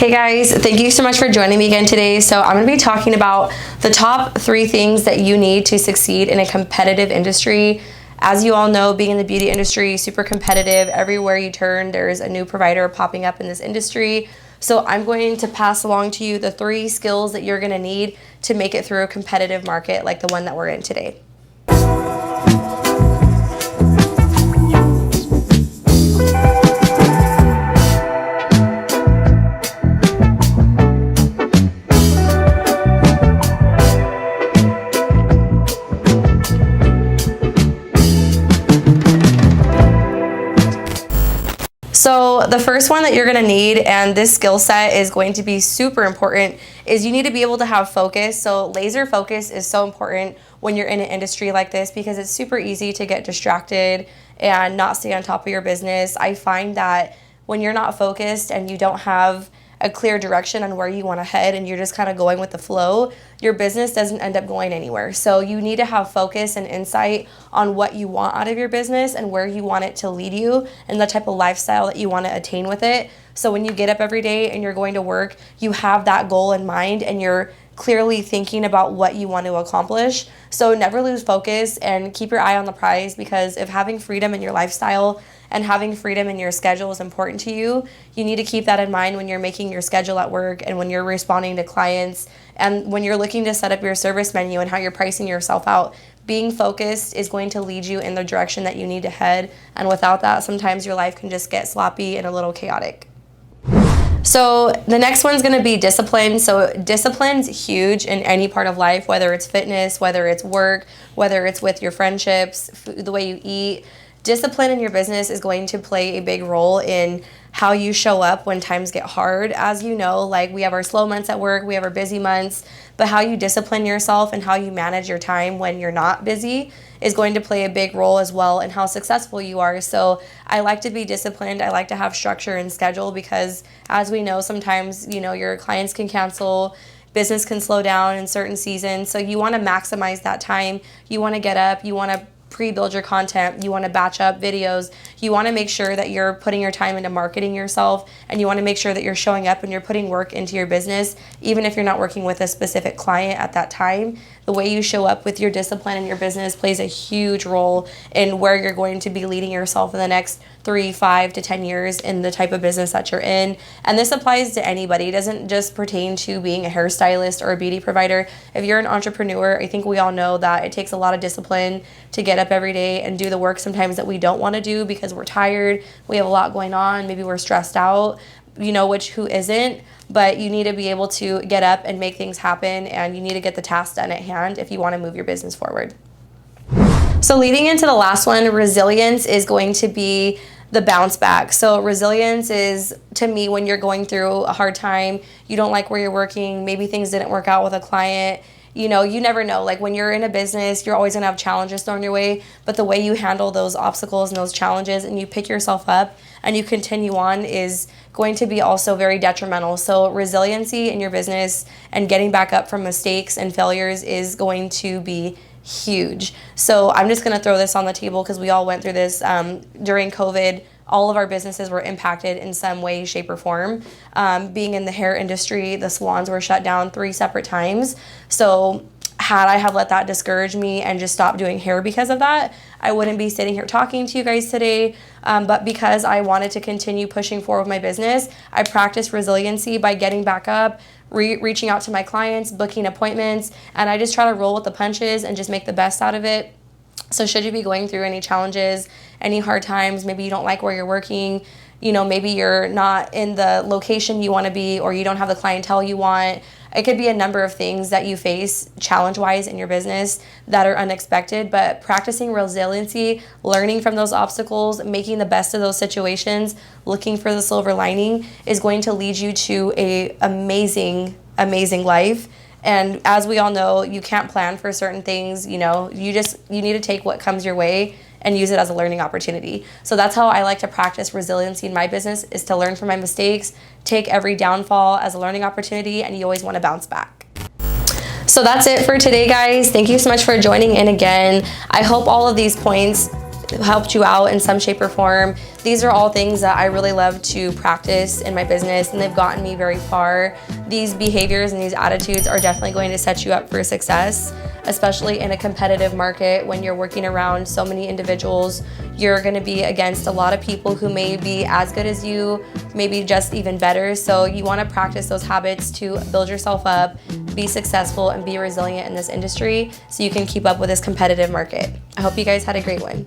Hey guys, thank you so much for joining me again today. So I'm going to be talking about the top 3 things that you need to succeed in a competitive industry. As you all know, being in the beauty industry, super competitive. Everywhere you turn, there's a new provider popping up in this industry. So I'm going to pass along to you the 3 skills that you're going to need to make it through a competitive market like the one that we're in today. So the first one that you're going to need, and this skill set is going to be super important, is you need to be able to have focus. So laser focus is so important when you're in an industry like this because it's super easy to get distracted and not stay on top of your business. I find that when you're not focused and you don't have a clear direction on where you want to head and you're just kind of going with the flow, your business doesn't end up going anywhere. So you need to have focus and insight on what you want out of your business and where you want it to lead you and the type of lifestyle that you want to attain with it. So when you get up every day and you're going to work, you have that goal in mind and you're clearly thinking about what you want to accomplish. So never lose focus and keep your eye on the prize, because if having freedom in your lifestyle and having freedom in your schedule is important to you, you need to keep that in mind when you're making your schedule at work and when you're responding to clients and when you're looking to set up your service menu and how you're pricing yourself out. Being focused is going to lead you in the direction that you need to head, and without that, sometimes your life can just get sloppy and a little chaotic. So the next one's going to be discipline. So discipline's huge in any part of life, whether it's fitness, whether it's work, whether it's with your friendships, the way you eat. Discipline in your business is going to play a big role in how you show up when times get hard. As you know, like we have our slow months at work, we have our busy months, but how you discipline yourself and how you manage your time when you're not busy is going to play a big role as well in how successful you are. So I like to be disciplined. I like to have structure and schedule because, as we know, sometimes, your clients can cancel, business can slow down in certain seasons. So you want to maximize that time. You want to get up, you want to pre-build your content, you want to batch up videos, you want to make sure that you're putting your time into marketing yourself, and you want to make sure that you're showing up and you're putting work into your business, even if you're not working with a specific client at that time. The way you show up with your discipline in your business plays a huge role in where you're going to be leading yourself in the next 3, 5 to 10 years in the type of business that you're in. And this applies to anybody. It doesn't just pertain to being a hairstylist or a beauty provider. If you're an entrepreneur, I think we all know that it takes a lot of discipline to get up every day and do the work sometimes that we don't want to do because we're tired, we have a lot going on, maybe we're stressed out, who isn't, but you need to be able to get up and make things happen, and you need to get the task done at hand if you want to move your business forward. So leading into the last one, resilience is going to be the bounce back. So resilience is, to me, when you're going through a hard time, you don't like where you're working, maybe things didn't work out with a client, you never know. Like when you're in a business, you're always going to have challenges thrown your way, but the way you handle those obstacles and those challenges and you pick yourself up and you continue on is going to be also very detrimental. So resiliency in your business and getting back up from mistakes and failures is going to be huge. So I'm just going to throw this on the table because we all went through this during COVID. All of our businesses were impacted in some way, shape, or form. Being in the hair industry, the salons were shut down 3 separate times. So had I have let that discourage me and just stopped doing hair because of that, I wouldn't be sitting here talking to you guys today. But because I wanted to continue pushing forward with my business, I practiced resiliency by getting back up, reaching out to my clients, booking appointments, and I just try to roll with the punches and just make the best out of it. So should you be going through any challenges, any hard times, maybe you don't like where you're working, maybe you're not in the location you want to be, or you don't have the clientele you want. It could be a number of things that you face challenge-wise in your business that are unexpected, but practicing resiliency, learning from those obstacles, making the best of those situations, looking for the silver lining is going to lead you to an amazing, amazing life. And as we all know, you can't plan for certain things, you need to take what comes your way and use it as a learning opportunity. So that's how I like to practice resiliency in my business, is to learn from my mistakes, take every downfall as a learning opportunity, and you always want to bounce back. So that's it for today, guys. Thank you so much for joining in again. I hope all of these points helped you out in some shape or form. These are all things that I really love to practice in my business, and they've gotten me very far. These behaviors and these attitudes are definitely going to set you up for success, especially in a competitive market when you're working around so many individuals. You're going to be against a lot of people who may be as good as you, maybe just even better. So you want to practice those habits to build yourself up, be successful, and be resilient in this industry so you can keep up with this competitive market. I hope you guys had a great one.